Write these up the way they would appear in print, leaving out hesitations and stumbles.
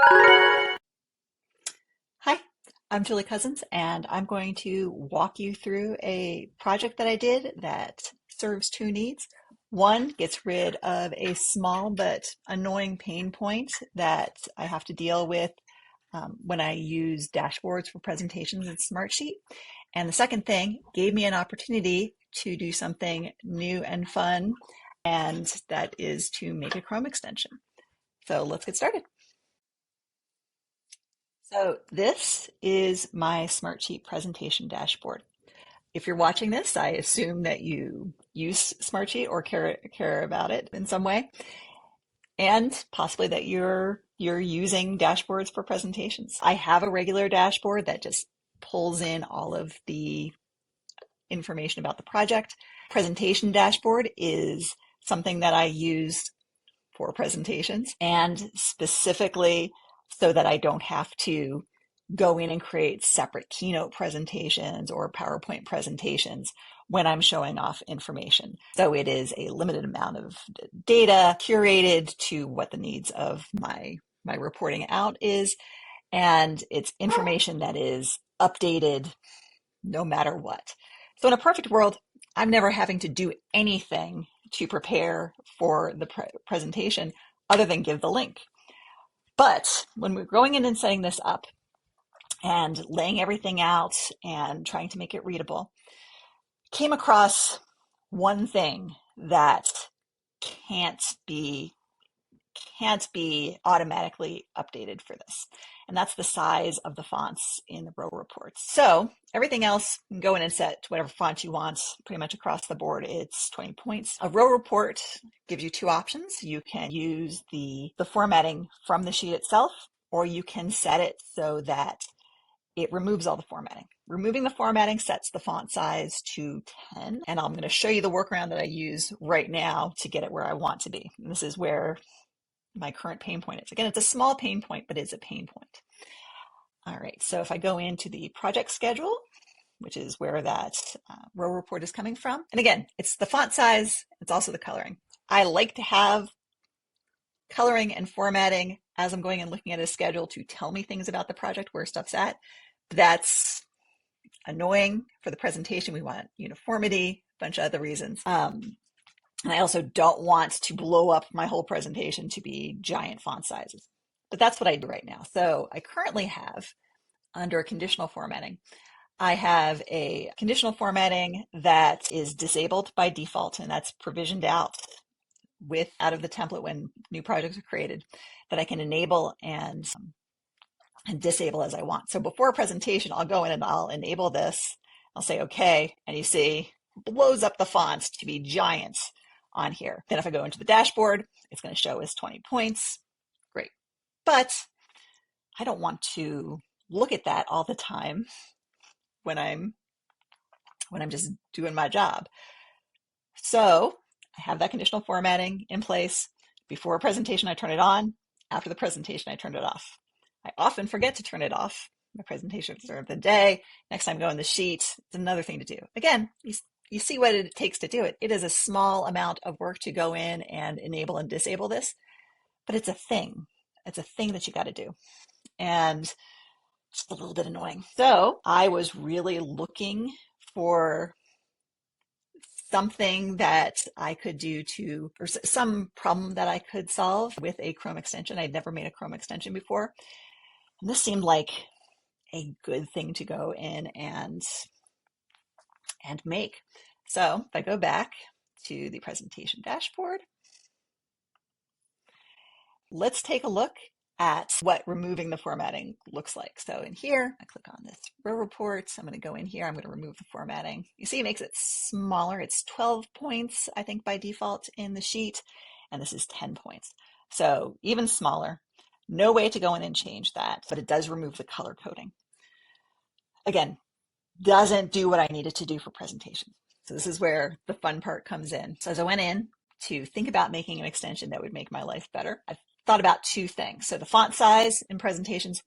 Hi, I'm Julie Cousins, and I'm going to walk you through a project that I did that serves two needs. One gets rid of a small but annoying pain point that I have to deal with when I use dashboards for presentations in Smartsheet. And the second thing gave me an opportunity to do something new and fun, and that is to make a Chrome extension. So let's get started. So this is my Smartsheet presentation dashboard. If you're watching this, I assume that you use Smartsheet or care about it in some way, and possibly that you're using dashboards for presentations. I have a regular dashboard that just pulls in all of the information about the project. Presentation dashboard is something that I use for presentations, and specifically so that I don't have to go in and create separate keynote presentations or PowerPoint presentations when I'm showing off information. So it is a limited amount of data curated to what the needs of my reporting out is, and it's information that is updated no matter what. So in a perfect world, I'm never having to do anything to prepare for the presentation other than give the link. But when we're going in and setting this up and laying everything out and trying to make it readable, came across one thing that can't be can't be automatically updated for this. And that's the size of the fonts in the row reports. So everything else, you can go in and set to whatever font you want, pretty much across the board. It's 20 points. A row report gives you two options. You can use the formatting from the sheet itself, or you can set it so that it removes all the formatting. Removing the formatting sets the font size to 10, and I'm going to show you the workaround that I use right now to get it where I want to be. And this is where my current pain point is. Again, it's a small pain point, but it's a pain point. All right, so if I go into the project schedule, which is where that row report is coming from, and again, it's the font size, it's also the coloring. I like to have coloring and formatting as I'm going and looking at a schedule to tell me things about the project, where stuff's at. That's annoying for the presentation. We want uniformity, a bunch of other reasons. And I also don't want to blow up my whole presentation to be giant font sizes. But that's what I do right now. So I currently have, under conditional formatting, I have a conditional formatting that is disabled by default, and that's provisioned out out of the template when new projects are created, that I can enable and disable as I want. So before a presentation, I'll go in and I'll enable this. I'll say, okay, and you see, blows up the fonts to be giant on here. Then if I go into the dashboard, it's going to show as 20 points. Great. But I don't want to look at that all the time when I'm just doing my job. So I have that conditional formatting in place. Before a presentation, I turn it on. After the presentation, I turn it off. I often forget to turn it off. My presentations are of the day. Next time I go in the sheet, it's another thing to do. Again, you see what it takes to do it. It is a small amount of work to go in and enable and disable this, but it's a thing. It's a thing that you got to do. And it's a little bit annoying. So I was really looking for something that I could do or some problem that I could solve with a Chrome extension. I'd never made a Chrome extension before. And this seemed like a good thing to go in and make. So if I go back to the presentation dashboard, let's take a look at what removing the formatting looks like. So in here, I click on this row report. I'm going to go in here. I'm going to remove the formatting. You see, it makes it smaller. It's 12 points, I think, by default in the sheet, and this is 10 points. So even smaller. No way to go in and change that, but it does remove the color coding. Again, doesn't do what I needed to do for presentation. So this is where the fun part comes in. So as I went in to think about making an extension that would make my life better, I thought about two things. So the font size in presentations,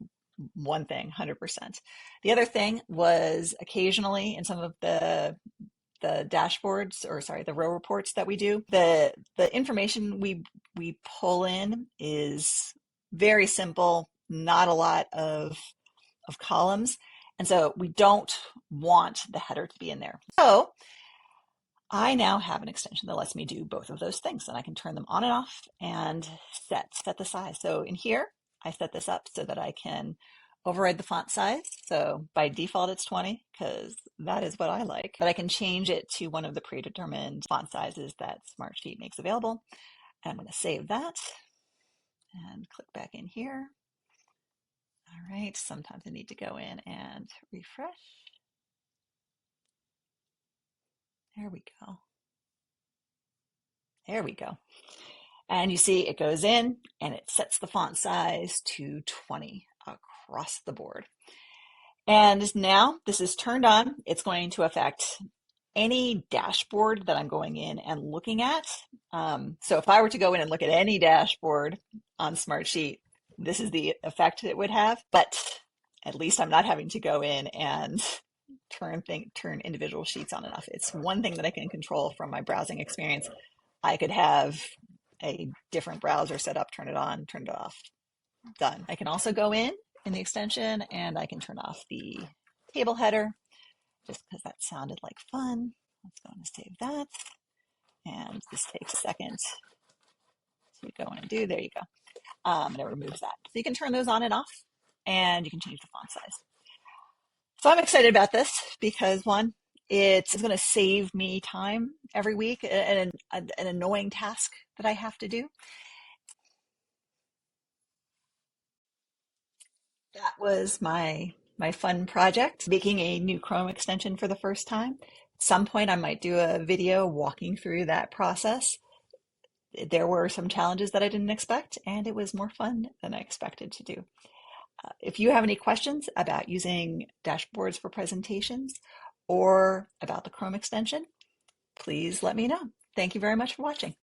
one thing, 100%. The other thing was occasionally in some of the dashboards, or sorry, the row reports that we do, the information we pull in is very simple, not a lot of columns. And so we don't want the header to be in there. So I now have an extension that lets me do both of those things, and I can turn them on and off and set the size. So in here, I set this up so that I can override the font size. So by default, it's 20 because that is what I like. But I can change it to one of the predetermined font sizes that Smartsheet makes available. And I'm going to save that and click back in here. All right, sometimes I need to go in and refresh. There we go. There we go. And you see it goes in and it sets the font size to 20 across the board. And now this is turned on. It's going to affect any dashboard that I'm going in and looking at. So if I were to go in and look at any dashboard on Smartsheet, this is the effect it would have. But at least I'm not having to go in and turn individual sheets on and off. It's one thing that I can control from my browsing experience. I could have a different browser set up, turn it on, turn it off, done. I can also go in the extension and I can turn off the table header just because that sounded like fun. Let's go and save that. And this takes a second to go in and do. There you go. And it removes that. So you can turn those on and off and you can change the font size. So I'm excited about this because one, it's going to save me time every week, an annoying task that I have to do. That was my fun project, making a new Chrome extension for the first time. At some point, I might do a video walking through that process. There were some challenges that I didn't expect, and it was more fun than I expected to do. If you have any questions about using dashboards for presentations or about the Chrome extension, please let me know. Thank you very much for watching.